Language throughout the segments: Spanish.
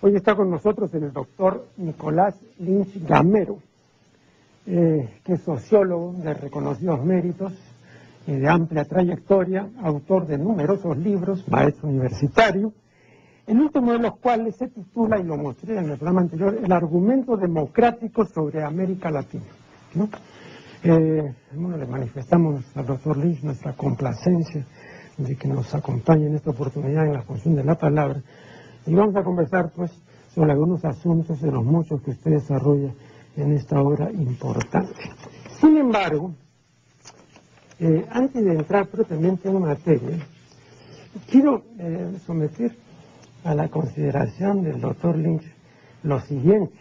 Hoy está con nosotros el doctor Nicolás Lynch Gamero, que es sociólogo de reconocidos méritos y de amplia trayectoria, autor de numerosos libros, maestro universitario, el último de los cuales se titula, y lo mostré en el programa anterior, El argumento democrático sobre América Latina, ¿no? Bueno, le manifestamos al doctor Lynch nuestra complacencia de que nos acompañe en esta oportunidad en la función de la palabra, y vamos a conversar pues sobre algunos asuntos de los muchos que usted desarrolla en esta obra importante. Sin embargo, antes de entrar propiamente en materia, quiero someter a la consideración del doctor Lynch lo siguiente.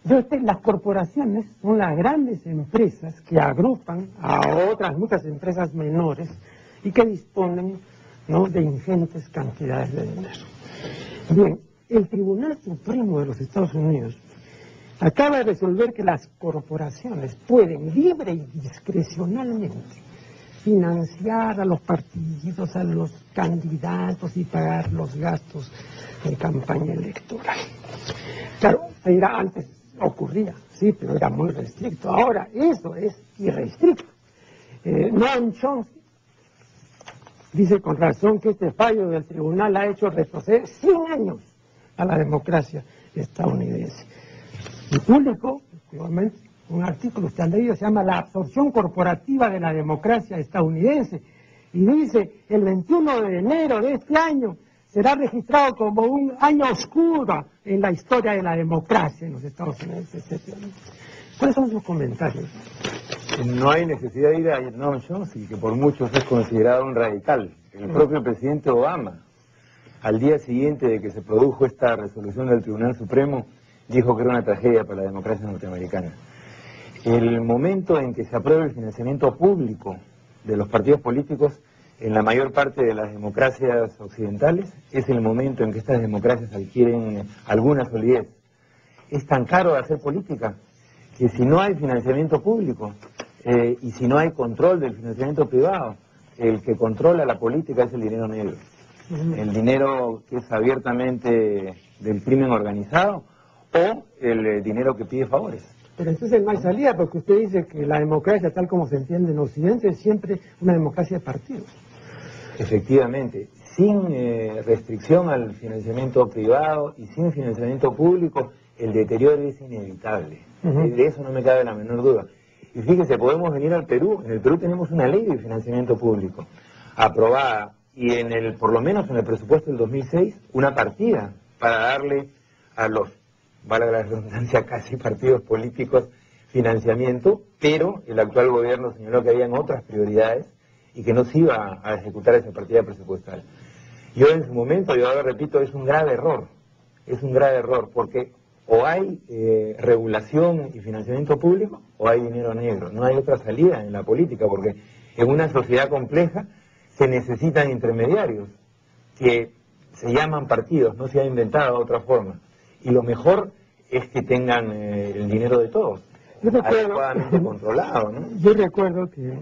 Las corporaciones son las grandes empresas que agrupan a otras muchas empresas menores y que disponen, ¿no?, de ingentes cantidades de dinero. Bien, el Tribunal Supremo de los Estados Unidos acaba de resolver que las corporaciones pueden libre y discrecionalmente financiar a los partidos, a los candidatos y pagar los gastos de campaña electoral. Claro, se dirá, antes ocurría, sí, pero era muy restricto. Ahora eso es irrestricto. Noam Chomsky dice con razón que este fallo del tribunal ha hecho retroceder 100 años a la democracia estadounidense. Y publicó, efectivamente, un artículo, usted ha leído, se llama La absorción corporativa de la democracia estadounidense, y dice, el 21 de enero de este año será registrado como un año oscuro en la historia de la democracia en los Estados Unidos, etc. ¿Cuáles son sus comentarios? No hay necesidad de ir a Noam Chomsky, que por muchos es considerado un radical. El propio presidente Obama, al día siguiente de que se produjo esta resolución del Tribunal Supremo, dijo que era una tragedia para la democracia norteamericana. El momento en que se apruebe el financiamiento público de los partidos políticos en la mayor parte de las democracias occidentales es el momento en que estas democracias adquieren alguna solidez. Es tan caro hacer política que si no hay financiamiento público y si no hay control del financiamiento privado, el que controla la política es el dinero negro. El dinero que es abiertamente del crimen organizado o el dinero que pide favores. Pero entonces no hay salida, porque usted dice que la democracia, tal como se entiende en Occidente, es siempre una democracia de partidos. Efectivamente, sin restricción al financiamiento privado y sin financiamiento público, el deterioro es inevitable. De eso no me cabe la menor duda. Y fíjese, podemos venir al Perú. En el Perú tenemos una ley de financiamiento público aprobada y por lo menos en el presupuesto del 2006, una partida para darle a los, valga la redundancia, casi partidos políticos financiamiento, pero el actual gobierno señaló que habían otras prioridades y que no se iba a ejecutar esa partida presupuestal. Yo en su momento, yo ahora repito, es un grave error, porque o hay regulación y financiamiento público o hay dinero negro, no hay otra salida en la política, porque en una sociedad compleja se necesitan intermediarios que se llaman partidos, no se ha inventado otra forma, y lo mejor es que tengan el dinero de todos, adecuadamente controlado, ¿no? Yo recuerdo que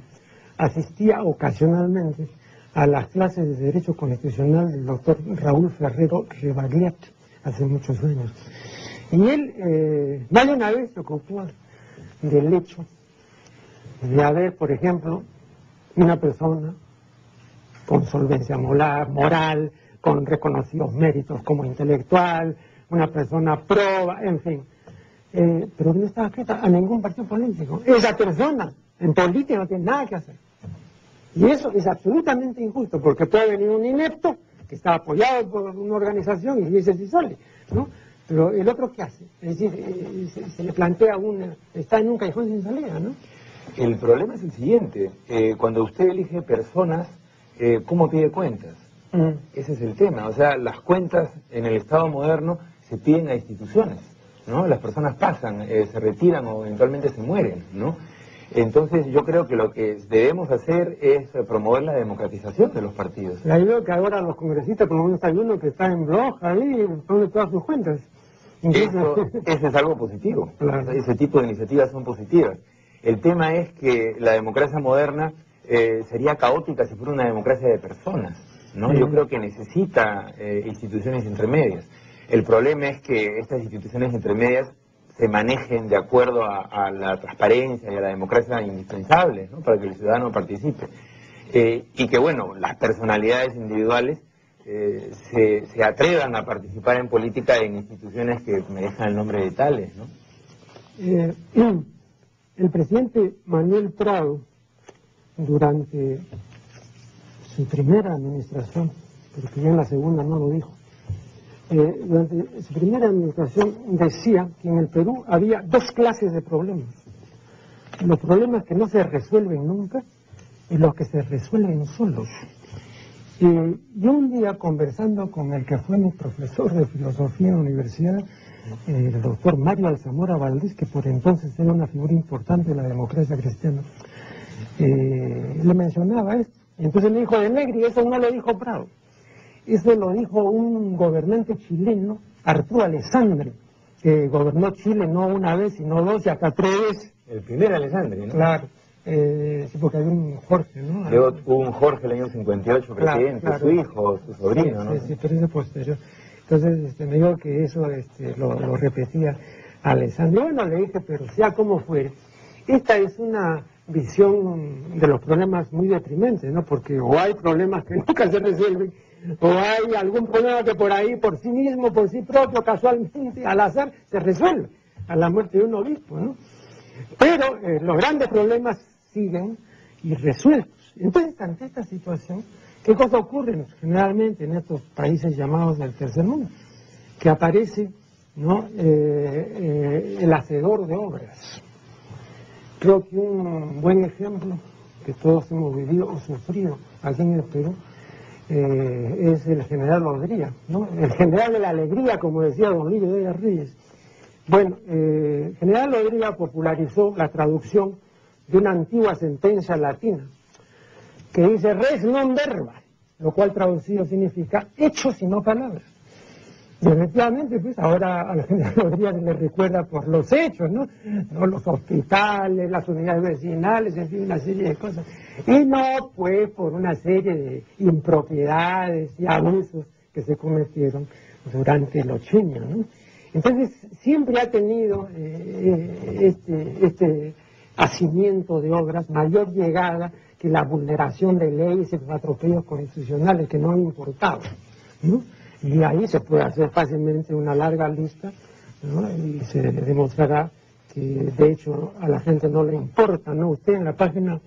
asistía ocasionalmente a las clases de Derecho Constitucional del doctor Raúl Ferrero Rebagliat hace muchos años. Y él, más de una vez se ocupó del hecho de haber, por ejemplo, una persona con solvencia moral, con reconocidos méritos como intelectual, una persona proba, en fin, pero que no estaba adscrita a ningún partido político. Esa persona en política no tiene nada que hacer. Y eso es absolutamente injusto, porque puede venir un inepto que está apoyado por una organización y se disuelve, ¿no? Pero el otro, ¿qué hace? Es decir, se le plantea está en un callejón sin salida, ¿no? El problema es el siguiente, cuando usted elige personas, ¿cómo pide cuentas? Ese es el tema, o sea, las cuentas en el Estado moderno se piden a instituciones, ¿no? Las personas pasan, se retiran o eventualmente se mueren, ¿no? Entonces yo creo que lo que debemos hacer es promover la democratización de los partidos. Ya veo que ahora los congresistas, por lo menos hay uno que está en blog ahí, pone todas sus cuentas. Eso es algo positivo, claro. Ese tipo de iniciativas son positivas. El tema es que la democracia moderna sería caótica si fuera una democracia de personas, ¿no? Yo creo que necesita instituciones intermedias. El problema es que estas instituciones intermedias se manejen de acuerdo a la transparencia y a la democracia indispensables, ¿no?, para que el ciudadano participe. Y que, bueno, las personalidades individuales se atrevan a participar en política en instituciones que merezcan el nombre de tales, ¿no? El presidente Manuel Prado, durante su primera administración, porque ya en la segunda no lo dijo, durante su primera administración decía que en el Perú había dos clases de problemas: los problemas que no se resuelven nunca y los que se resuelven solos. Yo un día, conversando con el que fue mi profesor de filosofía en la universidad, el doctor Mario Alzamora Valdés, que por entonces era una figura importante de la democracia cristiana, le mencionaba esto. Entonces me dijo: de Negri, eso no lo dijo Prado, eso lo dijo un gobernante chileno, Arturo Alessandri, que gobernó Chile no una vez, sino dos y hasta 3 veces. El primer Alessandri, ¿no? Claro. Sí, porque había un Jorge, ¿no? Luego hubo un Jorge el año 58, presidente, claro. Su hijo, su sobrino, sí, ¿no? Sí, pero ese posterior. Entonces me dijo que eso lo repetía Alessandro. Bueno, le dije, pero sea como fuere, esta es una visión de los problemas muy deprimentes, ¿no? Porque o hay problemas que nunca se resuelven, o hay algún problema que por ahí, por sí mismo, por sí propio, casualmente, al azar, se resuelve a la muerte de un obispo, ¿no? Pero los grandes problemas siguen irresueltos. Entonces, ante esta situación, ¿qué cosa ocurre generalmente en estos países llamados del tercer mundo? Que aparece, ¿no?, el hacedor de obras. Creo que un buen ejemplo que todos hemos vivido o sufrido aquí en el Perú es el general Odría, ¿no? El general de la alegría, como decía don Livio de Reyes. Bueno, general Odría popularizó la traducción de una antigua sentencia latina que dice res non verba, lo cual traducido significa hechos y no palabras. Y efectivamente, pues ahora a la general Odría se le recuerda por los hechos, ¿no? No los hospitales, las unidades vecinales, en fin, una serie de cosas. Y no, pues, por una serie de impropiedades y abusos que se cometieron durante el Ochuño, ¿no? Entonces, siempre ha tenido este hacimiento de obras mayor llegada que la vulneración de leyes y los atropellos constitucionales que no han importado, ¿no? Y ahí se puede hacer fácilmente una larga lista, ¿no? Y se demostrará que de hecho a la gente no le importa, ¿no? Usted en la página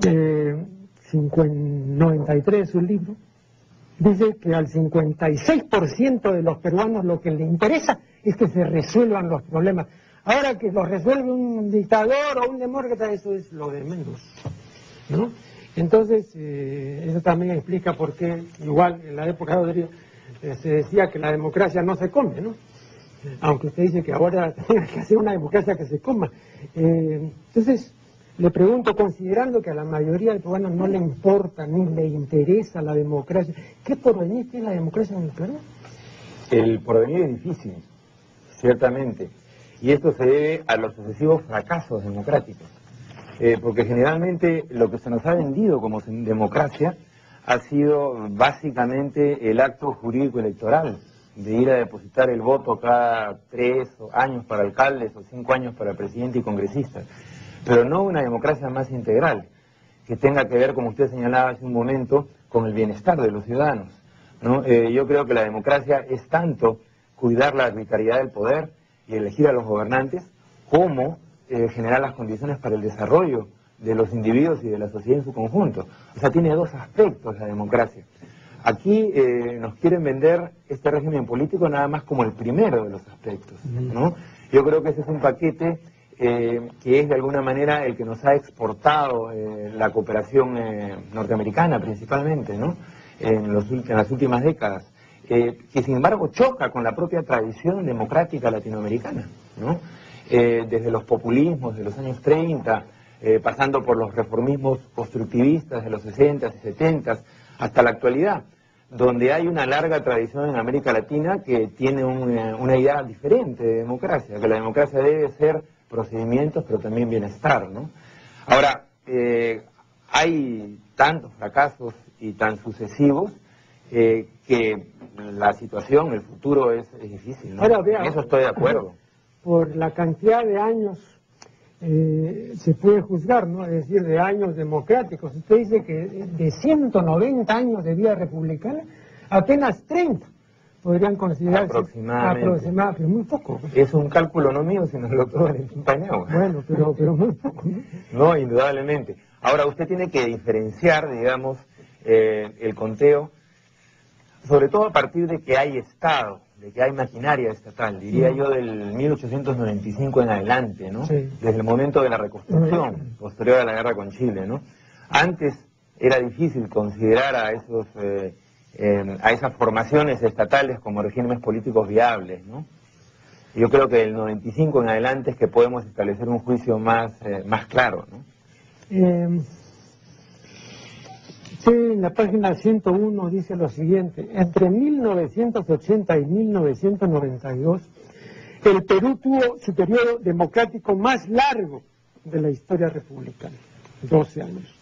93 de su libro dice que al 56% de los peruanos lo que le interesa es que se resuelvan los problemas. Ahora, que los resuelve un dictador o un demócrata, eso es lo de menos, ¿no? Entonces, eso también explica por qué, igual en la época de Rodríguez, se decía que la democracia no se come, ¿no? Aunque usted dice que ahora tiene que hacer una democracia que se coma. Entonces, le pregunto, considerando que a la mayoría de peruanos no le importa ni le interesa la democracia, ¿qué porvenir tiene la democracia en el Perú? El porvenir es difícil, ciertamente, y esto se debe a los sucesivos fracasos democráticos, porque generalmente lo que se nos ha vendido como democracia ha sido básicamente el acto jurídico electoral, de ir a depositar el voto cada 3 años para alcaldes o 5 años para presidente y congresistas, pero no una democracia más integral, que tenga que ver, como usted señalaba hace un momento, con el bienestar de los ciudadanos, ¿no? Yo creo que la democracia es tanto cuidar la arbitrariedad del poder y elegir a los gobernantes, como generar las condiciones para el desarrollo de los individuos y de la sociedad en su conjunto. O sea, tiene 2 aspectos la democracia. Aquí nos quieren vender este régimen político nada más como el primero de los aspectos, ¿no? Yo creo que ese es un paquete que es de alguna manera el que nos ha exportado la cooperación norteamericana principalmente, ¿no? En las últimas décadas, que sin embargo choca con la propia tradición democrática latinoamericana, ¿no? Desde los populismos de los años 30, pasando por los reformismos constructivistas de los 60s y 70s, hasta la actualidad, donde hay una larga tradición en América Latina que tiene una idea diferente de democracia, que la democracia debe ser procedimientos, pero también bienestar, ¿no? Ahora, hay tantos fracasos y tan sucesivos que la situación, el futuro es difícil, ¿no? Ahora, vea, en eso estoy de acuerdo. Por la cantidad de años se puede juzgar, ¿no? Es decir, de años democráticos. Usted dice que de 190 años de vida republicana, apenas 30 podrían considerarse aproximadamente, pero muy poco. Es un cálculo no mío, sino del doctor Valentín Paniagua. Bueno, pero muy poco, ¿no? No, indudablemente. Ahora, usted tiene que diferenciar, digamos, el conteo, sobre todo a partir de que hay Estado, de que hay maquinaria estatal, diría yo del 1895 en adelante, ¿no? Sí. Desde el momento de la reconstrucción, posterior a la guerra con Chile, ¿no? Antes era difícil considerar a esas formaciones estatales como regímenes políticos viables, ¿no? Yo creo que del 95 en adelante es que podemos establecer un juicio más claro, ¿no? Sí, en la página 101 dice lo siguiente: entre 1980 y 1992, el Perú tuvo su periodo democrático más largo de la historia republicana, 12 años.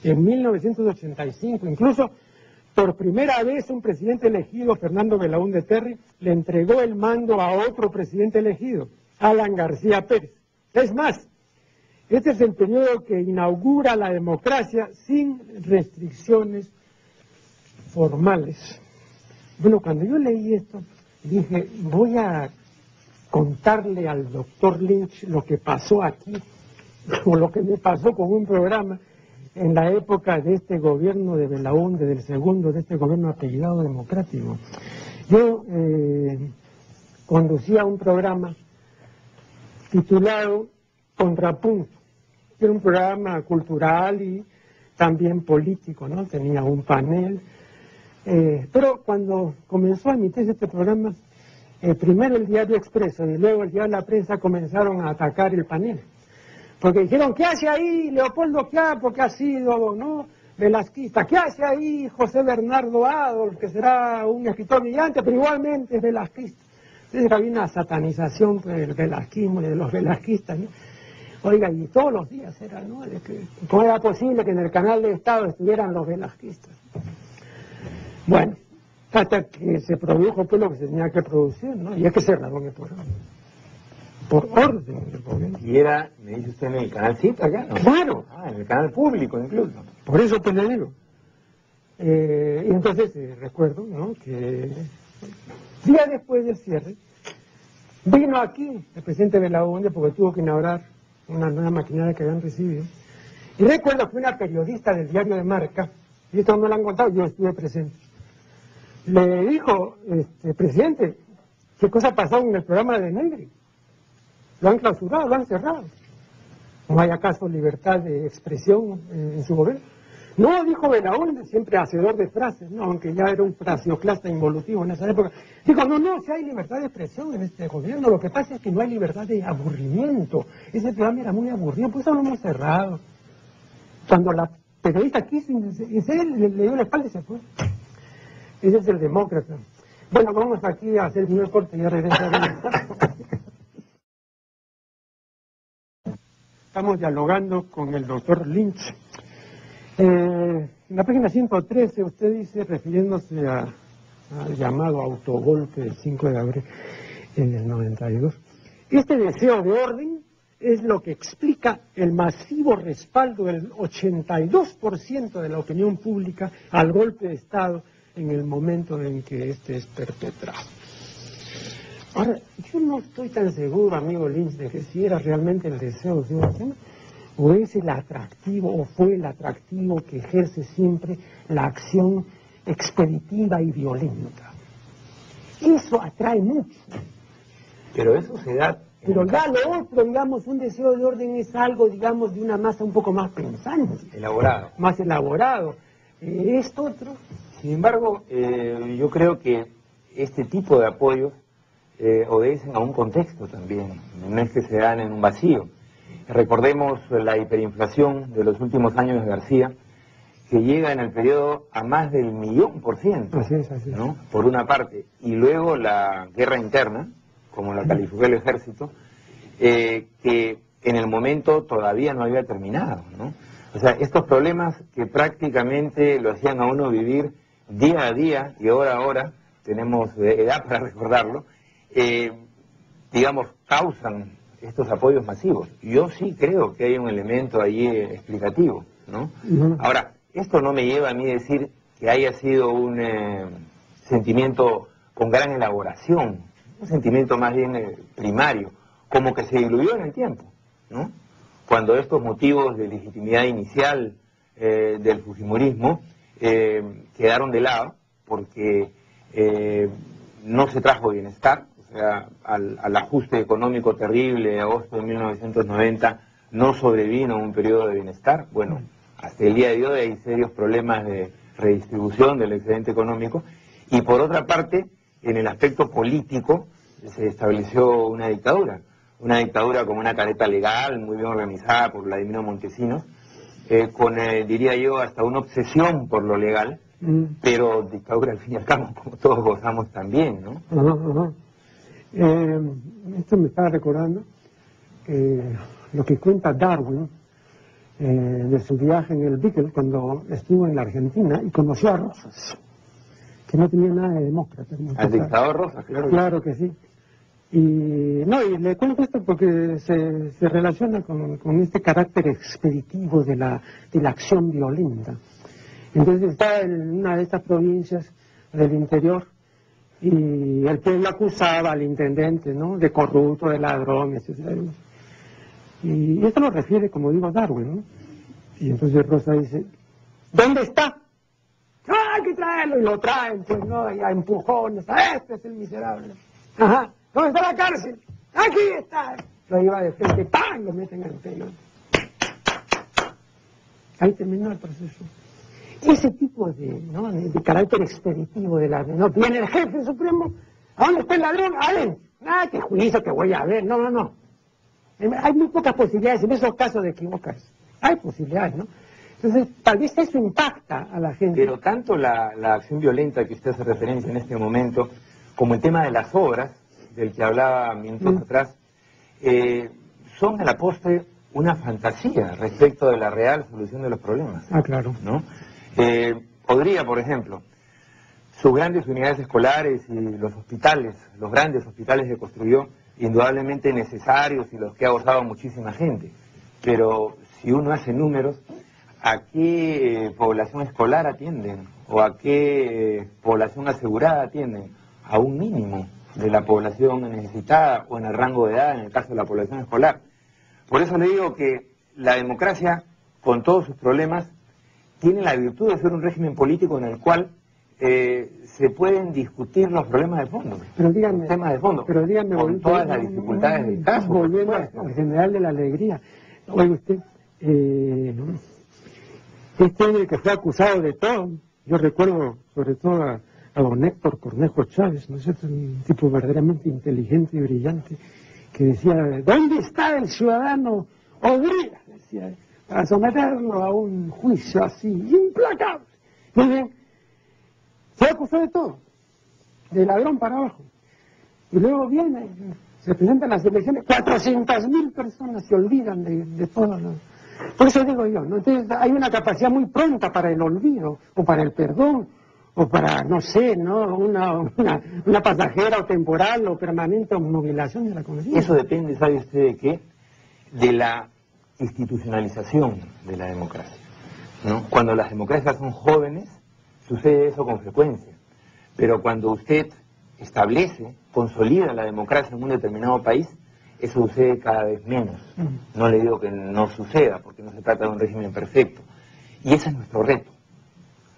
En 1985, incluso, por primera vez un presidente elegido, Fernando Belaúnde Terry, le entregó el mando a otro presidente elegido, Alan García Pérez. Es más, este es el periodo que inaugura la democracia sin restricciones formales. Bueno, cuando yo leí esto, dije, voy a contarle al doctor Lynch lo que pasó aquí, o lo que me pasó con un programa en la época de este gobierno de Belaúnde, del segundo de este gobierno apellidado democrático. Yo conducía un programa titulado Contrapunto. Era un programa cultural y también político, ¿no? Tenía un panel. Pero cuando comenzó a emitirse este programa, primero el diario Expreso y luego el diario La Prensa comenzaron a atacar el panel. Porque dijeron, ¿qué hace ahí Leopoldo Quiapo, que ha sido, ¿no?, velasquista? ¿Qué hace ahí José Bernardo Adolf, que será un escritor brillante, pero igualmente es velasquista? Entonces había una satanización del velasquismo y de los velasquistas, ¿no? Oiga, y todos los días era, ¿no?, de que cómo era posible que en el canal de Estado estuvieran los velasquistas. Bueno, hasta que se produjo pues lo que se tenía que producir, ¿no? Y es que cerraron el programa. Por orden del gobierno. Y era, me dice usted, en el canal Cita acá, ¿no? Claro. En el canal público incluso. Por eso te le digo. Y entonces recuerdo, ¿no?, que días después del cierre, vino aquí el presidente Belaúnde porque tuvo que inaugurar una nueva maquinaria que habían recibido. Y recuerdo que una periodista del diario de Marca, y esto no me lo han contado, yo estuve presente, le dijo, presidente, ¿qué cosa pasó en el programa de Negri? Lo han clausurado, lo han cerrado. ¿No hay acaso libertad de expresión en su gobierno? No, dijo Belaúnde, siempre hacedor de frases, no, aunque ya era un fraseoclasta involutivo en esa época. Dijo, no, si hay libertad de expresión en este gobierno, lo que pasa es que no hay libertad de aburrimiento. Ese programa era muy aburrido, pues eso lo hemos cerrado. Cuando la periodista quiso, le dio la espalda y se fue. Ese es el demócrata. Bueno, vamos aquí a hacer el primer corte y ya regresaremos. Estamos dialogando con el doctor Lynch. En la página 113 usted dice, refiriéndose al llamado autogolpe del 5 de abril en el 92, este deseo de orden es lo que explica el masivo respaldo del 82% de la opinión pública al golpe de Estado en el momento en que este es perpetrado. Ahora, yo no estoy tan seguro, amigo Lynch, de que si era realmente el deseo de orden, o es el atractivo, o fue el atractivo que ejerce siempre la acción expeditiva y violenta. Eso atrae mucho. Pero eso se da... Pero ya lo otro, digamos, un deseo de orden es algo, digamos, de una masa un poco más pensante. Elaborado. Más elaborado. Esto otro... Sin embargo, yo creo que este tipo de apoyos obedecen a un contexto también, no es que se dan en un vacío. Recordemos la hiperinflación de los últimos años de García, que llega en el periodo a más del 1.000.000%, así es. ¿no?, por una parte, y luego la guerra interna, como la calificó el ejército, que en el momento todavía no había terminado, ¿no? O sea, estos problemas que prácticamente lo hacían a uno vivir día a día y hora a hora, tenemos edad para recordarlo, digamos, causan estos apoyos masivos. Yo sí creo que hay un elemento allí explicativo, ¿no? Ahora, esto no me lleva a mí a decir que haya sido un sentimiento con gran elaboración, un sentimiento más bien primario, como que se diluyó en el tiempo, ¿no? Cuando estos motivos de legitimidad inicial del fujimorismo quedaron de lado, porque no se trajo bienestar, o sea, al ajuste económico terrible de agosto de 1990 no sobrevino un periodo de bienestar. Bueno, hasta el día de hoy hay serios problemas de redistribución del excedente económico, y por otra parte, en el aspecto político, se estableció una dictadura como una careta legal, muy bien organizada por Vladimiro Montesinos, con, diría yo, hasta una obsesión por lo legal, pero dictadura al fin y al cabo, como todos gozamos también, ¿no? Esto me estaba recordando lo que cuenta Darwin de su viaje en el Beagle cuando estuvo en la Argentina y conoció a Rosas, que no tenía nada de demócrata. Al dictador Rosas, claro. Claro que sí. Y le cuento esto porque se relaciona con este carácter expeditivo de la acción violenta. Entonces está en una de estas provincias del interior y el pueblo acusaba al intendente, ¿no?, de corrupto, de ladrón, etc. Y esto lo refiere, como digo, Darwin, ¿no? Y entonces Rosa dice, ¿dónde está? ¡Ah, hay que traerlo! Y lo traen, pues, ¿no? Y a empujones, este es el miserable. Ajá. ¿Dónde está la cárcel? ¡Aquí está! Lo lleva de frente, ¡pam!, lo meten en el pelo. Ahí terminó el proceso. Ese tipo de carácter expeditivo de la... ¿no? Viene el jefe supremo, ¿a dónde está el ladrón? ¡Adentro! ¡Ah, qué juicio que voy a ver! No. Hay muy pocas posibilidades en esos casos de equivocarse. Hay posibilidades, ¿no? Entonces, tal vez eso impacta a la gente. Pero tanto la acción violenta que usted hace referencia en este momento, como el tema de las obras, del que hablaba minutos atrás, son a la postre una fantasía respecto de la real solución de los problemas. Ah, claro. ¿No? Podría, por ejemplo, sus grandes unidades escolares y los hospitales, los grandes hospitales que construyó, indudablemente necesarios y los que ha gozado muchísima gente, pero si uno hace números, ¿a qué población escolar atienden? ¿O a qué población asegurada atienden? A un mínimo de la población necesitada o en el rango de edad, en el caso de la población escolar. Por eso le digo que la democracia, con todos sus problemas, tiene la virtud de ser un régimen político en el cual se pueden discutir los problemas de fondo, pero dígame, los temas de fondo, pero dígame, con todas las dificultades del caso. Volviendo al general de la alegría. Oye usted, este hombre que fue acusado de todo, yo recuerdo sobre todo a don Héctor Cornejo Chávez, ¿no es cierto?, un tipo verdaderamente inteligente y brillante, que decía, ¿dónde está el ciudadano obrero? Decía, para someterlo a un juicio así, implacable. Muy bien, se acusó de todo, de ladrón para abajo. Y luego viene, se presentan las elecciones, 400.000 personas se olvidan de todo lo... Por eso digo yo, ¿no? Entonces hay una capacidad muy pronta para el olvido, o para el perdón, o para, no sé, ¿no?, una pasajera o temporal o permanente obnubilación de la conciencia. Eso depende, ¿sabe usted de qué? De la institucionalización de la democracia, ¿no? Cuando las democracias son jóvenes, sucede eso con frecuencia, pero cuando usted establece, consolida la democracia en un determinado país, eso sucede cada vez menos. No le digo que no suceda, porque no se trata de un régimen perfecto. Y ese es nuestro reto.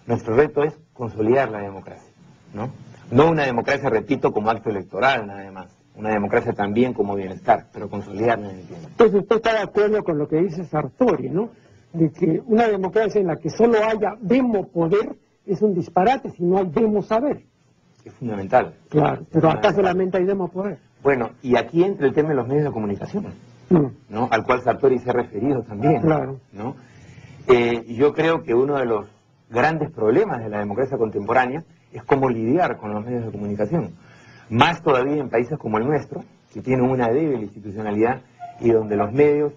Nuestro reto es consolidar la democracia, ¿no? No una democracia, repito, como acto electoral, nada más. Una democracia también como bienestar, pero consolidarla en el tiempo. Entonces usted está de acuerdo con lo que dice Sartori, ¿no? De que una democracia en la que solo haya demopoder es un disparate si no hay demosaber. Es fundamental. Claro, pero acá solamente hay demopoder. Bueno, y aquí entra el tema de los medios de comunicación, ¿no? Al cual Sartori se ha referido también, claro, ¿no? Y yo creo que uno de los grandes problemas de la democracia contemporánea es cómo lidiar con los medios de comunicación. Más todavía en países como el nuestro, que tienen una débil institucionalidad y donde los medios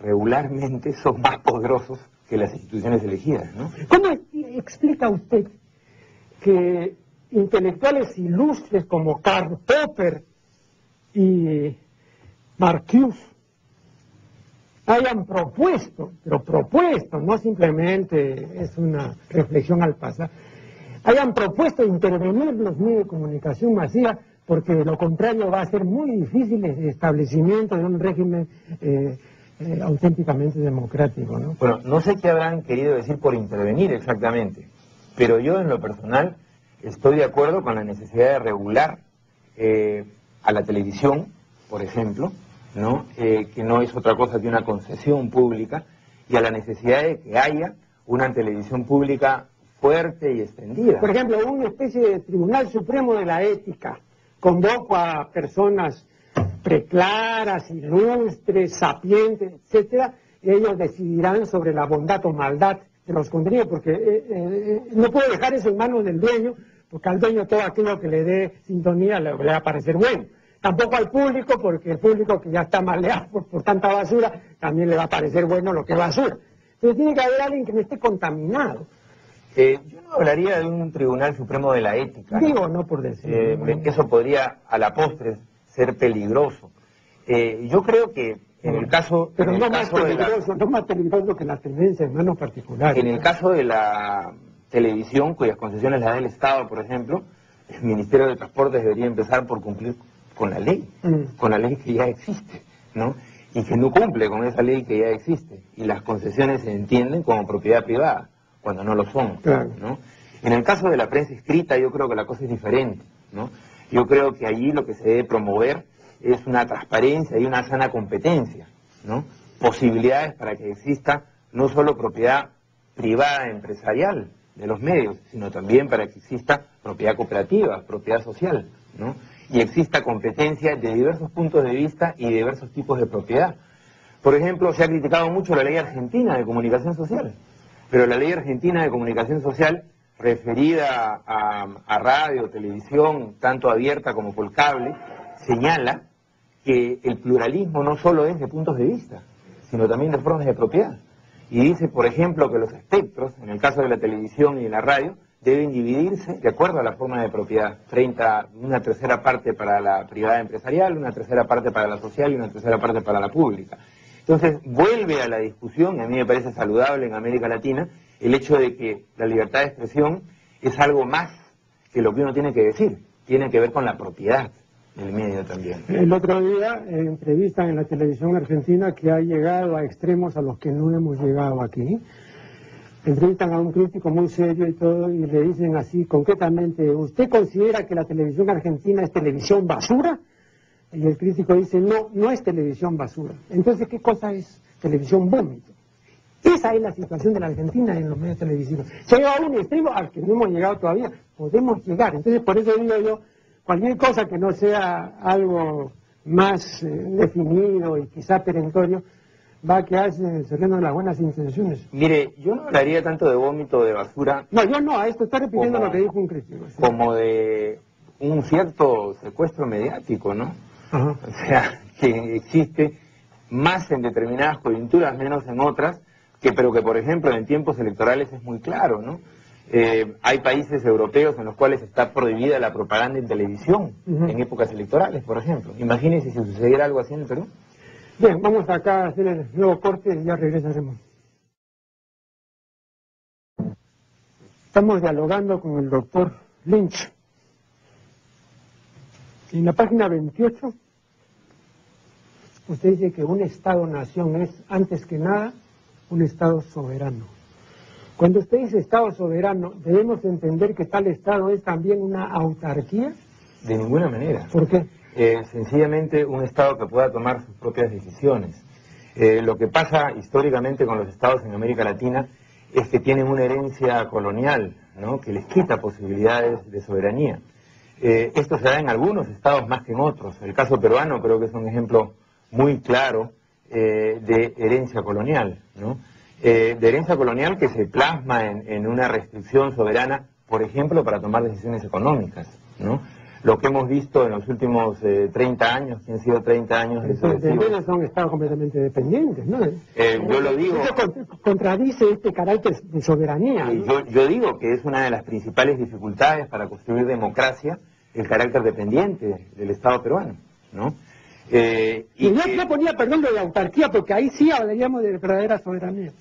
regularmente son más poderosos que las instituciones elegidas, ¿no? ¿Cómo explica usted que intelectuales ilustres como Karl Popper y Marcuse hayan propuesto, pero propuesto, no simplemente es una reflexión al pasar, hayan propuesto intervenir los medios de comunicación masiva, porque de lo contrario va a ser muy difícil el establecimiento de un régimen auténticamente democrático, ¿no? Bueno, no sé qué habrán querido decir por intervenir exactamente, pero yo en lo personal estoy de acuerdo con la necesidad de regular a la televisión, por ejemplo, ¿no? Que no es otra cosa que una concesión pública, y a la necesidad de que haya una televisión pública fuerte y extendida. Por ejemplo, una especie de Tribunal Supremo de la Ética. Convoco a personas preclaras, ilustres, sapientes, etcétera, y ellos decidirán sobre la bondad o maldad de los contenidos, porque no puedo dejar eso en manos del dueño, porque al dueño todo aquello que le dé sintonía le va a parecer bueno. Tampoco al público, porque el público que ya está maleado por tanta basura, también le va a parecer bueno lo que es basura. Entonces tiene que haber alguien que no esté contaminado. Yo no hablaría de un Tribunal Supremo de la Ética. Digo, no por decir. Eso podría, a la postre, ser peligroso. Yo creo que en el caso... Pero no más peligroso que la tendencia en manos particulares. En el caso de la televisión, cuyas concesiones las da el Estado, por ejemplo, el Ministerio de Transportes debería empezar por cumplir con la ley que ya existe, ¿no? Y que no cumple con esa ley que ya existe. Y las concesiones se entienden como propiedad privada, cuando no lo son, claro, ¿no? En el caso de la prensa escrita yo creo que la cosa es diferente, ¿no? Yo creo que allí lo que se debe promover es una transparencia y una sana competencia, ¿no? Posibilidades para que exista no solo propiedad privada empresarial de los medios, sino también para que exista propiedad cooperativa, propiedad social, ¿no? Y exista competencia de diversos puntos de vista y de diversos tipos de propiedad. Por ejemplo, se ha criticado mucho la ley argentina de comunicación social, pero la ley argentina de comunicación social, referida a radio, televisión, tanto abierta como por cable, señala que el pluralismo no solo es de puntos de vista, sino también de formas de propiedad. Y dice, por ejemplo, que los espectros, en el caso de la televisión y la radio, deben dividirse de acuerdo a la forma de propiedad, frente a una tercera parte para la privada empresarial, una tercera parte para la social y una tercera parte para la pública. Entonces, vuelve a la discusión, y a mí me parece saludable en América Latina, el hecho de que la libertad de expresión es algo más que lo que uno tiene que decir, tiene que ver con la propiedad del medio también. El otro día entrevistan en la televisión argentina que ha llegado a extremos a los que no hemos llegado aquí. Entrevistan a un crítico muy serio y todo, y le dicen así concretamente: ¿usted considera que la televisión argentina es televisión basura? Y el crítico dice: no, no es televisión basura. Entonces, ¿qué cosa es televisión vómito? Esa es la situación de la Argentina en los medios televisivos. Se ha llegado a un extremo al que no hemos llegado todavía, podemos llegar. Entonces, por eso digo yo, cualquier cosa que no sea algo más definido y quizá perentorio, va a quedarse en el terreno de las buenas intenciones. Mire, yo no hablaría tanto de vómito o de basura. No, yo no, a esto está repitiendo lo que dijo un crítico. ¿Sí? Como de un cierto secuestro mediático, ¿no? Ajá. O sea, que existe más en determinadas coyunturas, menos en otras, pero que, por ejemplo, en tiempos electorales es muy claro, ¿no? Hay países europeos en los cuales está prohibida la propaganda en televisión, en épocas electorales, por ejemplo. Imagínense si sucediera algo así en el Perú. Bien, vamos acá a hacer el nuevo corte y ya regresaremos. Estamos dialogando con el doctor Lynch. En la página 28, usted dice que un Estado-nación es, antes que nada, un Estado soberano. Cuando usted dice Estado soberano, ¿debemos entender que tal Estado es también una autarquía? De ninguna manera. ¿Por qué? Sencillamente un Estado que pueda tomar sus propias decisiones. Lo que pasa históricamente con los Estados en América Latina es que tienen una herencia colonial, ¿no?, que les quita posibilidades de soberanía. Esto se da en algunos estados más que en otros. El caso peruano creo que es un ejemplo muy claro de herencia colonial, ¿no? De herencia colonial que se plasma en una restricción soberana, por ejemplo, para tomar decisiones económicas, ¿no? lo que hemos visto en los últimos 30 años, que han sido 30 años de sucesivos. Son estados completamente dependientes, ¿no? Yo lo digo... Eso contradice este carácter de soberanía, ¿no? Yo digo que es una de las principales dificultades para construir democracia, el carácter dependiente del Estado peruano, ¿no? Yo ponía, perdón, lo de autarquía, porque ahí sí hablaríamos de verdadera soberanía.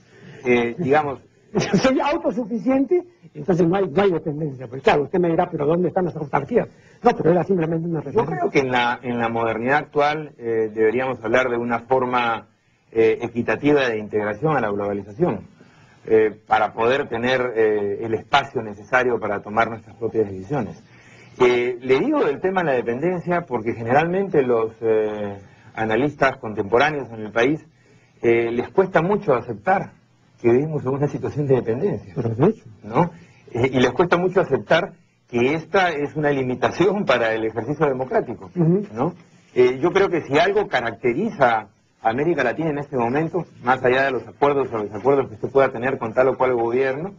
Digamos... Soy autosuficiente, entonces no hay dependencia. Pues claro, usted me dirá, pero ¿dónde están las autarquías? No, pero era simplemente una referencia. Yo creo que en la modernidad actual deberíamos hablar de una forma equitativa de integración a la globalización, para poder tener el espacio necesario para tomar nuestras propias decisiones. Le digo del tema de la dependencia porque generalmente los analistas contemporáneos en el país les cuesta mucho aceptar que vivimos en una situación de dependencia, ¿no? Y les cuesta mucho aceptar que esta es una limitación para el ejercicio democrático, ¿no? Yo creo que si algo caracteriza a América Latina en este momento, más allá de los acuerdos o desacuerdos que usted pueda tener con tal o cual gobierno,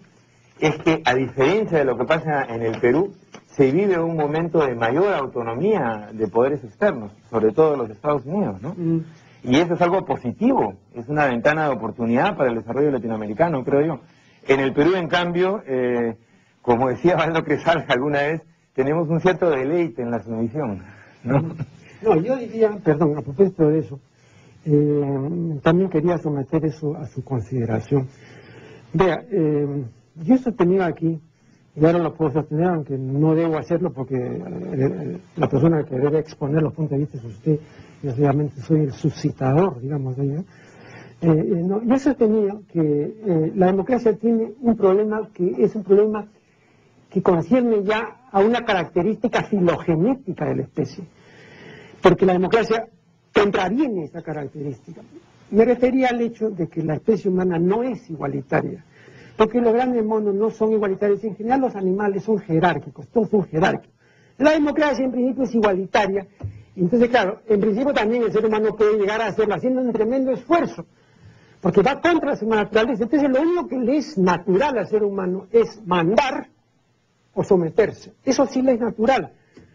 es que a diferencia de lo que pasa en el Perú, se vive un momento de mayor autonomía de poderes externos, sobre todo los Estados Unidos, ¿no? Y eso es algo positivo, es una ventana de oportunidad para el desarrollo latinoamericano, creo yo. En el Perú, en cambio, como decía Valdo Quesada alguna vez, tenemos un cierto deleite en la sumisión, ¿no? No, yo diría, perdón, a propósito de eso, también quería someter eso a su consideración. Vea, yo he sostenido aquí, y ahora lo puedo sostener, aunque no debo hacerlo porque la persona que debe exponer los puntos de vista es usted. Yo solamente soy el suscitador, digamos, de ello. Yo he sostenido que la democracia tiene un problema que es un problema que concierne ya a una característica filogenética de la especie, porque la democracia contraviene esa característica. Me refería al hecho de que la especie humana no es igualitaria, porque los grandes monos no son igualitarios, en general los animales son jerárquicos, todos son jerárquicos. La democracia en principio es igualitaria. Entonces, claro, en principio también el ser humano puede llegar a hacerlo haciendo un tremendo esfuerzo, porque va contra su naturaleza. Entonces, lo único que le es natural al ser humano es mandar o someterse. Eso sí le es natural.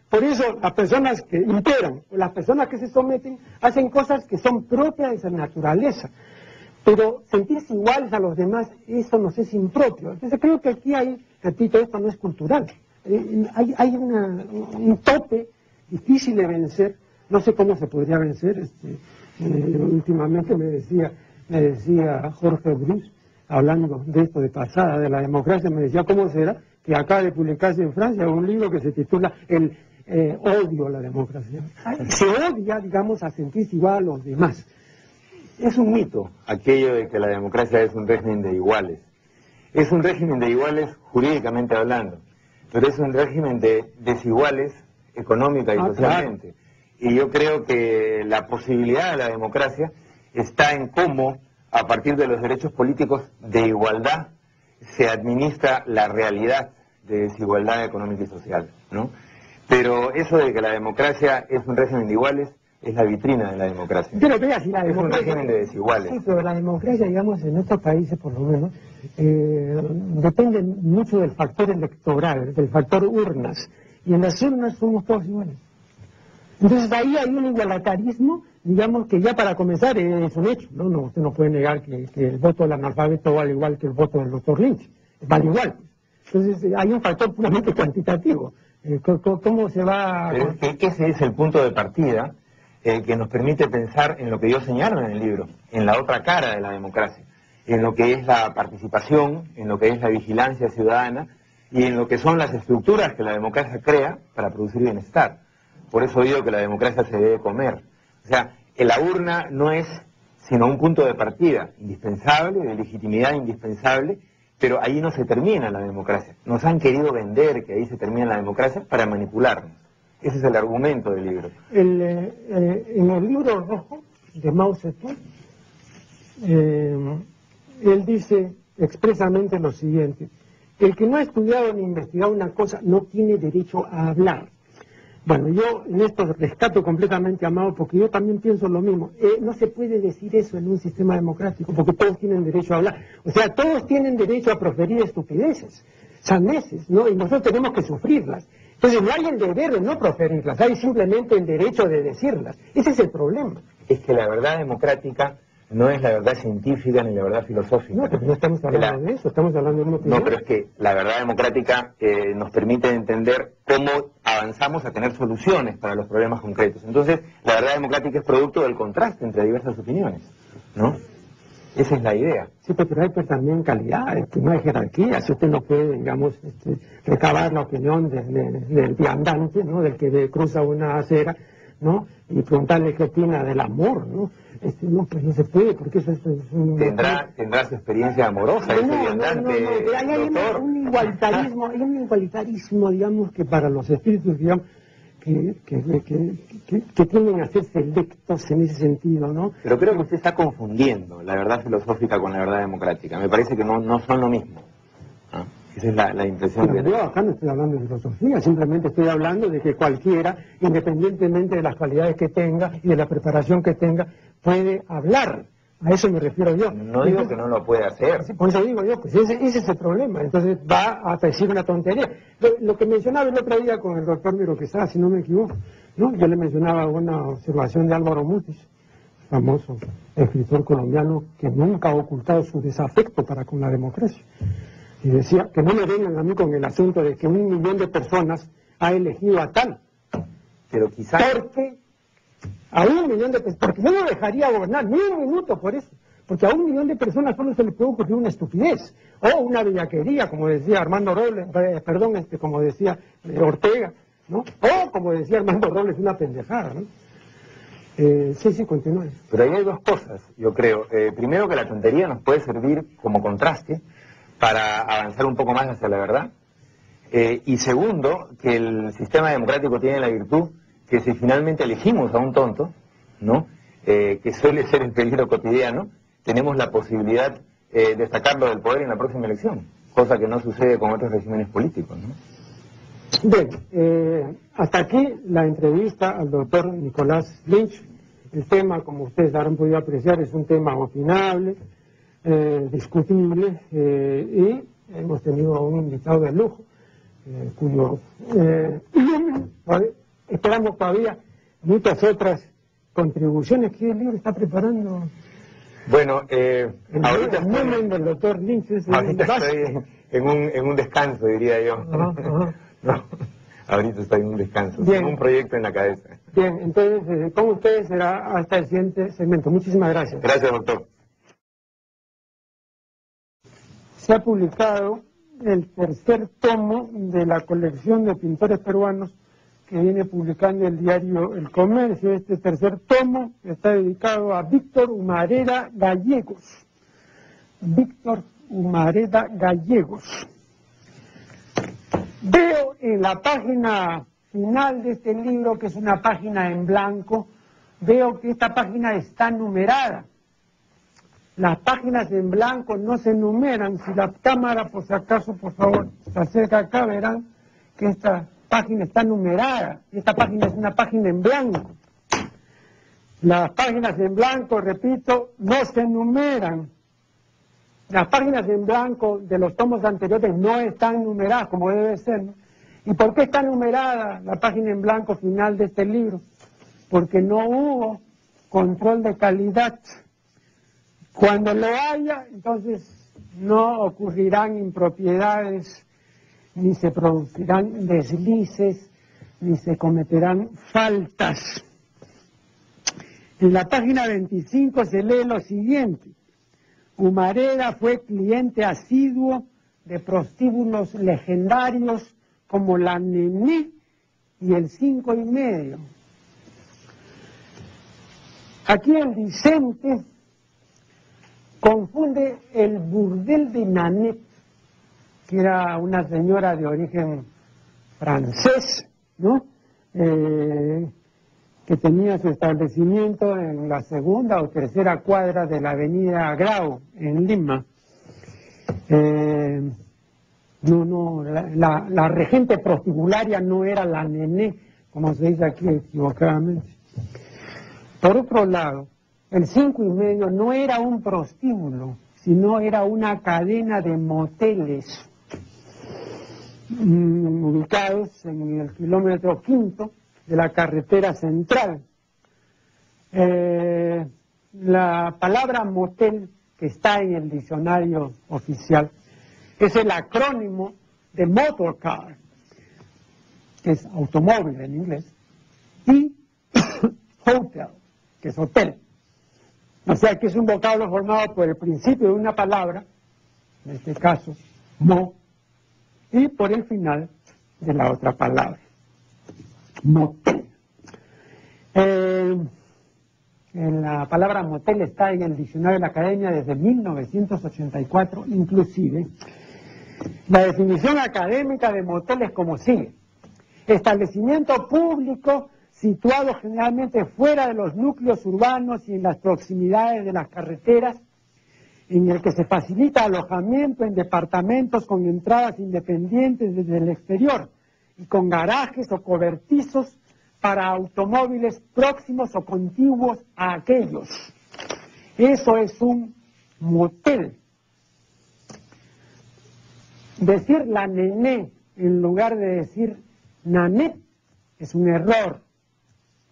Por eso, las personas que imperan o las personas que se someten hacen cosas que son propias de esa naturaleza. Pero sentirse iguales a los demás, eso nos es impropio. Entonces, creo que aquí hay, repito, esto no es cultural. Hay un tope difícil de vencer, no sé cómo se podría vencer. Últimamente me decía Jorge Bruce, hablando de esto de pasada, de la democracia, me decía, ¿cómo será que acaba de publicarse en Francia un libro que se titula El odio a la democracia? Se odia, digamos, a sentirse igual a los demás. Es un mito aquello de que la democracia es un régimen de iguales. Es un régimen de iguales jurídicamente hablando, pero es un régimen de desiguales económica y socialmente. Claro. Y yo creo que la posibilidad de la democracia está en cómo, a partir de los derechos políticos de igualdad, se administra la realidad de desigualdad económica y social, ¿no? Pero eso de que la democracia es un régimen de iguales es la vitrina de la democracia. Pero vea, si la democracia es un régimen de desiguales. Sí, pero la democracia, digamos, en estos países por lo menos, depende mucho del factor electoral, del factor urnas. Y en las urnas somos todos iguales. Entonces ahí hay un igualitarismo, digamos, que ya para comenzar es un hecho, ¿no? Usted no puede negar que el voto del analfabeto vale igual que el voto del doctor Lynch, vale igual. Entonces hay un factor puramente cuantitativo. ¿Cómo se va...? Pero es que ese es el punto de partida que nos permite pensar en lo que yo señalo en el libro, en la otra cara de la democracia, en lo que es la participación, en lo que es la vigilancia ciudadana, y en lo que son las estructuras que la democracia crea para producir bienestar. Por eso digo que la democracia se debe comer. O sea, la urna no es sino un punto de partida indispensable, de legitimidad indispensable, pero ahí no se termina la democracia. Nos han querido vender que ahí se termina la democracia para manipularnos. Ese es el argumento del libro. En el libro rojo de Mao Zedong, él dice expresamente lo siguiente: el que no ha estudiado ni investigado una cosa no tiene derecho a hablar. Bueno, yo en esto rescato completamente a Mao, porque yo también pienso lo mismo. No se puede decir eso en un sistema democrático, porque todos tienen derecho a hablar. O sea, todos tienen derecho a proferir estupideces, sandeces, ¿no? Y nosotros tenemos que sufrirlas. Entonces no hay el deber de no proferirlas, hay simplemente el derecho de decirlas. Ese es el problema. Es que la verdad democrática no es la verdad científica ni la verdad filosófica. No, pero no estamos hablando de eso, estamos hablando de una opinión. No, pero es que la verdad democrática nos permite entender cómo avanzamos a tener soluciones para los problemas concretos. Entonces, la verdad democrática es producto del contraste entre diversas opiniones, ¿no? Esa es la idea. Sí, pero hay pues también calidades, que no hay jerarquía. Si usted no puede, digamos, recabar la opinión del viandante, ¿no? Del que cruza una acera, ¿no? Y preguntarle qué opina del amor, ¿no? No, pues no se puede, porque eso es un... Tendrá su experiencia amorosa, ese viandante, hay un igualitarismo, digamos, que para los espíritus, digamos, que tienden a ser selectos en ese sentido, ¿no? Pero creo que usted está confundiendo la verdad filosófica con la verdad democrática. Me parece que no son lo mismo. ¿Ah? Esa es la impresión que tengo. Yo acá no estoy hablando de filosofía, simplemente estoy hablando de que cualquiera, independientemente de las cualidades que tenga y de la preparación que tenga, puede hablar. A eso me refiero yo. No digo que no lo puede hacer. Por eso digo yo, pues ese es el problema. Entonces va a decir una tontería. Lo que mencionaba el otro día con el doctor Miro Quesada, si no me equivoco, ¿no? Yo le mencionaba una observación de Álvaro Mutis, famoso escritor colombiano que nunca ha ocultado su desafecto para con la democracia. Y decía que no me vengan a mí con el asunto de que 1 millón de personas ha elegido a tal. Pero quizás... Porque a 1 millón de personas, porque yo no dejaría gobernar ni un minuto por eso, porque a 1 millón de personas solo se le puede ocurrir una estupidez, o una bellaquería, como decía Armando Robles, como decía Ortega, ¿no? O como decía Armando Robles, una pendejada, ¿no? Sí, continúe. Pero ahí hay dos cosas, yo creo. Primero, que la tontería nos puede servir como contraste para avanzar un poco más hacia la verdad. Y segundo, que el sistema democrático tiene la virtud que si finalmente elegimos a un tonto, ¿no? Que suele ser el peligro cotidiano, tenemos la posibilidad de sacarlo del poder en la próxima elección, cosa que no sucede con otros regímenes políticos, ¿no? Bien, hasta aquí la entrevista al doctor Nicolás Lynch. El tema, como ustedes habrán podido apreciar, es un tema opinable, discutible, y hemos tenido a un invitado de lujo, cuyo esperamos todavía muchas otras contribuciones que el libro está preparando. Bueno, ahorita del doctor Lynch ahorita estoy en un descanso, diría yo. No, ahorita estoy en un descanso, tengo un proyecto en la cabeza. Bien, entonces con ustedes será hasta el siguiente segmento. Muchísimas gracias. Gracias, doctor. Se ha publicado el 3er tomo de la colección de pintores peruanos que viene publicando el diario El Comercio. Este 3er tomo está dedicado a Víctor Humareda Gallegos. Víctor Humareda Gallegos. Veo en la página final de este libro, que es una página en blanco, veo que esta página está numerada. Las páginas en blanco no se numeran. Si la cámara, por si acaso, por favor, se acerca acá, verán que esta página está numerada. Esta página es una página en blanco. Las páginas en blanco, repito, no se numeran. Las páginas en blanco de los tomos anteriores no están numeradas como debe ser, ¿no? ¿Y por qué está numerada la página en blanco final de este libro? Porque no hubo control de calidad. Cuando lo haya, entonces no ocurrirán impropiedades, ni se producirán deslices, ni se cometerán faltas. En la página 25 se lee lo siguiente: Humareda fue cliente asiduo de prostíbulos legendarios como la Nené y el 5,5. Aquí el discente confunde el burdel de Nanette, que era una señora de origen francés, ¿no? Que tenía su establecimiento en la 2ª o 3ª cuadra de la avenida Grau, en Lima. La regente prostibularia no era la Nené, como se dice aquí equivocadamente. Por otro lado, el 5,5 no era un prostíbulo, sino era una cadena de moteles. ubicados en el kilómetro 5 de la carretera central. La palabra motel, que está en el diccionario oficial, es el acrónimo de motorcar, que es automóvil en inglés, y hotel, que es hotel. O sea que es un vocablo formado por el principio de una palabra, en este caso, mo, y por el final de la otra palabra, motel. La palabra motel está en el diccionario de la Academia desde 1984, inclusive. La definición académica de motel es como sigue: establecimiento público situado generalmente fuera de los núcleos urbanos y en las proximidades de las carreteras, en el que se facilita alojamiento en departamentos con entradas independientes desde el exterior y con garajes o cobertizos para automóviles próximos o contiguos a aquellos. Eso es un motel. Decir la nené en lugar de decir nané es un error.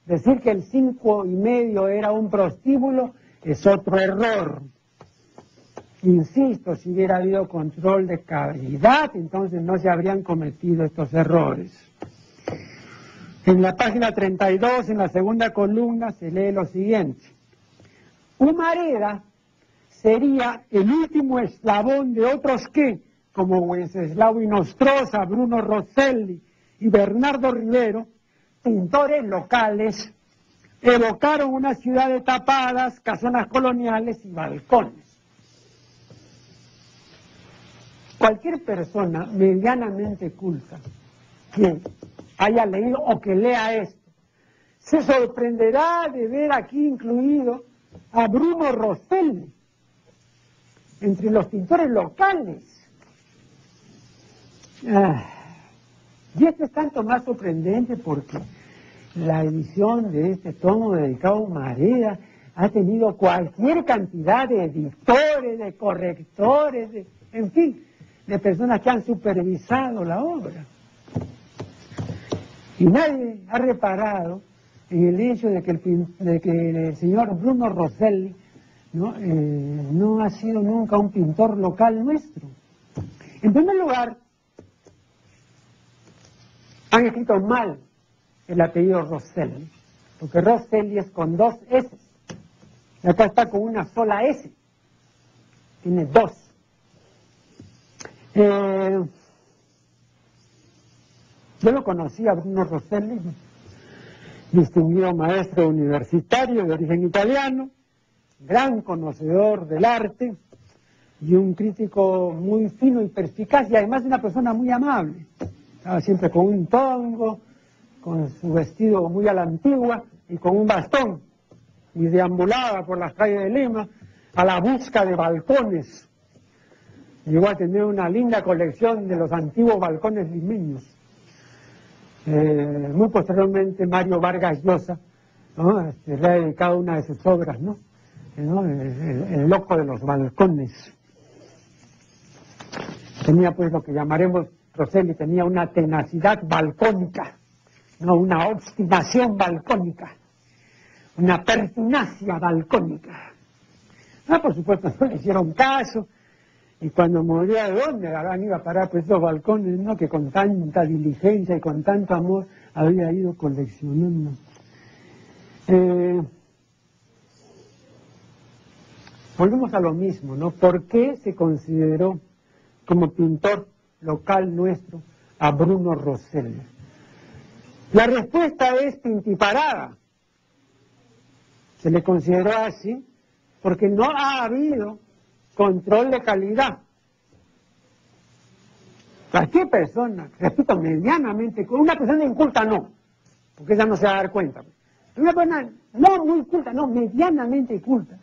Decir que el 5,5 era un prostíbulo es otro error. Insisto, si hubiera habido control de calidad, entonces no se habrían cometido estos errores. En la página 32, en la segunda columna, se lee lo siguiente: Humareda sería el último eslabón de otros que, como Wenceslao Inostroza, Bruno Rosselli y Bernardo Rivero, pintores locales, evocaron una ciudad de tapadas, casonas coloniales y balcones. Cualquier persona medianamente culta que haya leído o que lea esto se sorprenderá de ver aquí incluido a Bruno Rosselli entre los pintores locales. Y esto es tanto más sorprendente porque la edición de este tomo dedicado a Humareda ha tenido cualquier cantidad de editores, de correctores, en fin, de personas que han supervisado la obra. Y nadie ha reparado en el hecho de que el señor Bruno Rosselli no ha sido nunca un pintor local nuestro. En primer lugar, han escrito mal el apellido Rosselli, porque Rosselli es con 2 S. Y acá está con una sola S. Tiene 2. Yo lo conocí a Bruno Rosselli, distinguido maestro universitario de origen italiano, gran conocedor del arte y un crítico muy fino y perspicaz, y además una persona muy amable. Estaba siempre con un tongo, con su vestido muy a la antigua y con un bastón, y deambulaba por las calles de Lima a la busca de balcones. Llegó a tener una linda colección de los antiguos balcones limeños. Muy posteriormente Mario Vargas Llosa, ¿no? Le ha dedicado una de sus obras, ¿no? El loco de los balcones. Tenía pues lo que llamaremos, Rosselli tenía una tenacidad balcónica, ¿no? Una obstinación balcónica, una pertinacia balcónica. Por supuesto no le hicieron caso, y cuando murió, ¿de dónde habrán ido a parar pues esos balcones, ¿no? Que con tanta diligencia y con tanto amor había ido coleccionando? Volvemos a lo mismo, ¿no? ¿Por qué se consideró como pintor local nuestro a Bruno Rosselli? La respuesta es pintiparada. Se le consideró así porque no ha habido control de calidad. Cualquier persona, repito, medianamente, con una persona inculta no, porque ella no se va a dar cuenta. Una persona no muy culta, no, medianamente culta,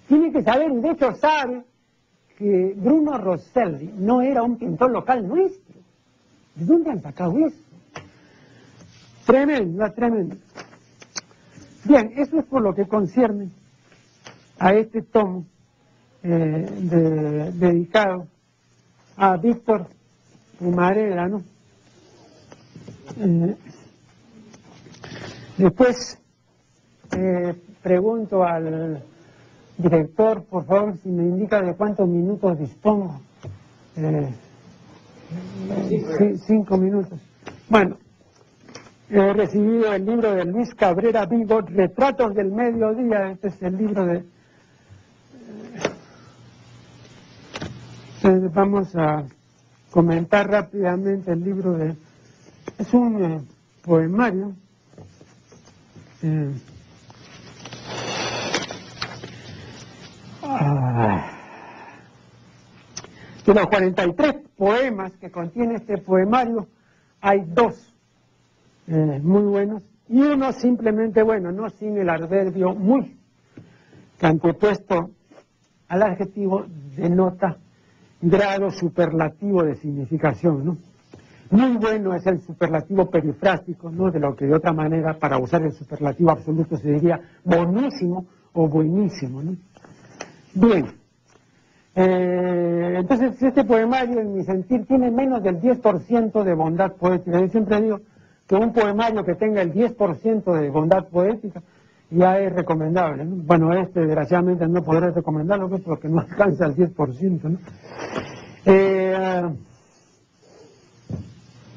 tiene que saber, y de hecho sabe, que Bruno Rosselli no era un pintor local nuestro. ¿De dónde han sacado eso? Tremendo, tremendo. Bien, eso es por lo que concierne a este tomo dedicado a Víctor humareda, ¿no? Después pregunto al director, por favor, si me indica de cuántos minutos dispongo. 5 minutos. Bueno, he recibido el libro de Luis Cabrera Vigo, Retratos del Mediodía. Este es el libro de... vamos a comentar rápidamente el libro de... Es un poemario. De los 43 poemas que contiene este poemario, hay 2 muy buenos y uno simplemente bueno, no sin el adverbio muy, que antepuesto al adjetivo denota grado superlativo de significación, ¿no? Muy bueno es el superlativo perifrástico, ¿no? De lo que de otra manera, para usar el superlativo absoluto, se diría bonísimo o buenísimo, ¿no? Bien. Entonces, este poemario, en mi sentir, tiene menos del 10% de bondad poética. Yo siempre digo que un poemario que tenga el 10% de bondad poética ya es recomendable, ¿no? Bueno, desgraciadamente no podré recomendarlo, pues, porque no alcanza el 10%, ¿no?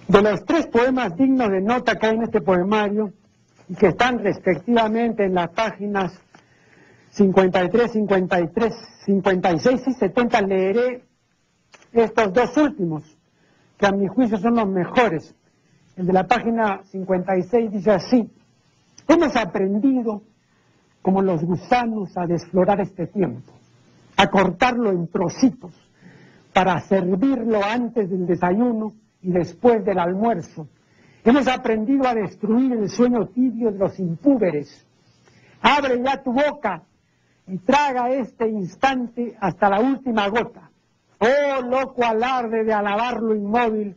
De los 3 poemas dignos de nota que hay en este poemario, y que están respectivamente en las páginas 53, 56 y 70, leeré estos 2 últimos, que a mi juicio son los mejores. El de la página 56 dice así: hemos aprendido, como los gusanos, a desflorar este tiempo, a cortarlo en trocitos, para servirlo antes del desayuno y después del almuerzo. Hemos aprendido a destruir el sueño tibio de los impúberes. Abre ya tu boca y traga este instante hasta la última gota. Oh, loco alarde de alabar lo inmóvil,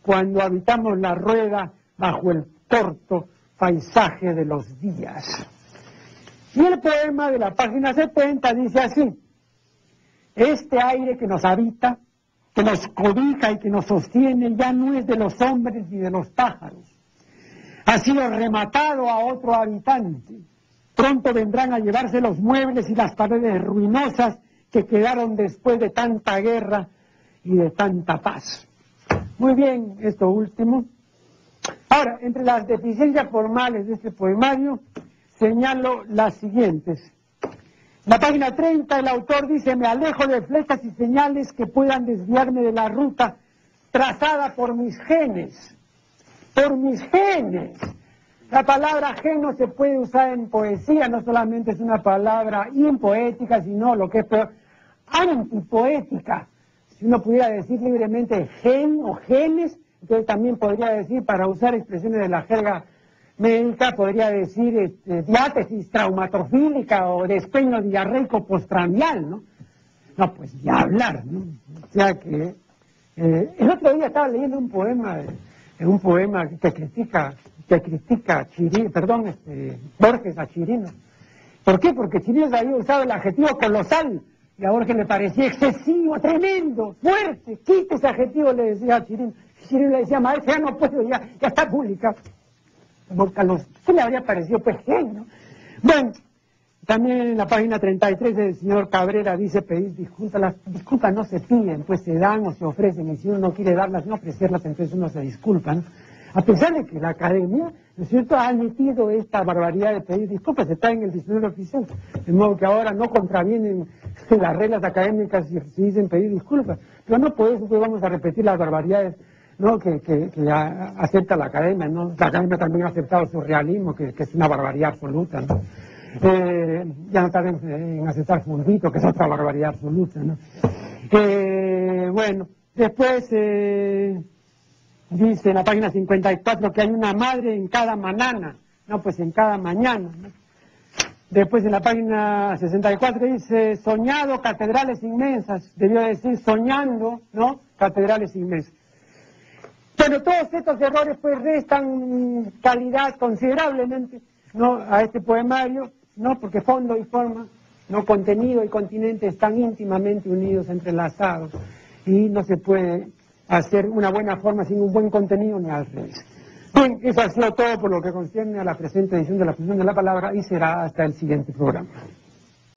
cuando habitamos la rueda bajo el corto paisaje de los días. Y el poema de la página 70 dice así: este aire que nos habita, que nos cobija y que nos sostiene, ya no es de los hombres ni de los pájaros. Ha sido rematado a otro habitante. Pronto vendrán a llevarse los muebles y las paredes ruinosas que quedaron después de tanta guerra y de tanta paz. Muy bien, esto último. Ahora, entre las deficiencias formales de este poemario, señalo las siguientes. En la página 30 el autor dice: me alejo de flechas y señales que puedan desviarme de la ruta trazada por mis genes. Por mis genes. La palabra gen no se puede usar en poesía, no solamente es una palabra impoética, sino lo que es peor, antipoética. Si uno pudiera decir libremente gen o genes, entonces también podría decir, para usar expresiones de la jerga médica, podría decir diátesis traumatofílica o despeño diarreico postprandial, ¿no? No, pues ya hablar, ¿no? O sea que el otro día estaba leyendo un poema que critica Chirino, Borges a Chirino. ¿Por qué? Porque Chirino había usado el adjetivo colosal y a Borges le parecía excesivo, tremendo, fuerte. Quite ese adjetivo, le decía a Chirino. Chirino le decía: maestro, ya no puedo, ya está publicado. ¿Qué le habría parecido? Pues genio. Bueno, también en la página 33 del señor Cabrera dice: pedir disculpas. Las disculpas no se piden, pues se dan o se ofrecen, y si uno no quiere darlas, no ofrecerlas, entonces uno se disculpa, ¿no? A pesar de que la academia, ¿no es cierto?, ha admitido esta barbaridad de pedir disculpas, está en el diccionario oficial, de modo que ahora no contravienen las reglas académicas si dicen pedir disculpas, pero no por eso pues vamos a repetir las barbaridades, ¿no?, que acepta la academia, ¿no? La academia también ha aceptado el surrealismo, que es una barbaridad absoluta, ¿no? Ya no tarden en aceptar Fundito, que es otra barbaridad absoluta, ¿no? Bueno, después dice en la página 54 que hay una madre en cada manana, no, pues en cada mañana, ¿no? Después en la página 64 dice: soñado catedrales inmensas, debió decir soñando, ¿no?, catedrales inmensas. Bueno, todos estos errores pues restan calidad considerablemente, ¿no?, a este poemario, ¿no?, porque fondo y forma, ¿no?, contenido y continente están íntimamente unidos, entrelazados, y no se puede hacer una buena forma sin un buen contenido ni al revés. Bien, eso ha sido todo por lo que concierne a la presente edición de la Fusión de la Palabra y será hasta el siguiente programa.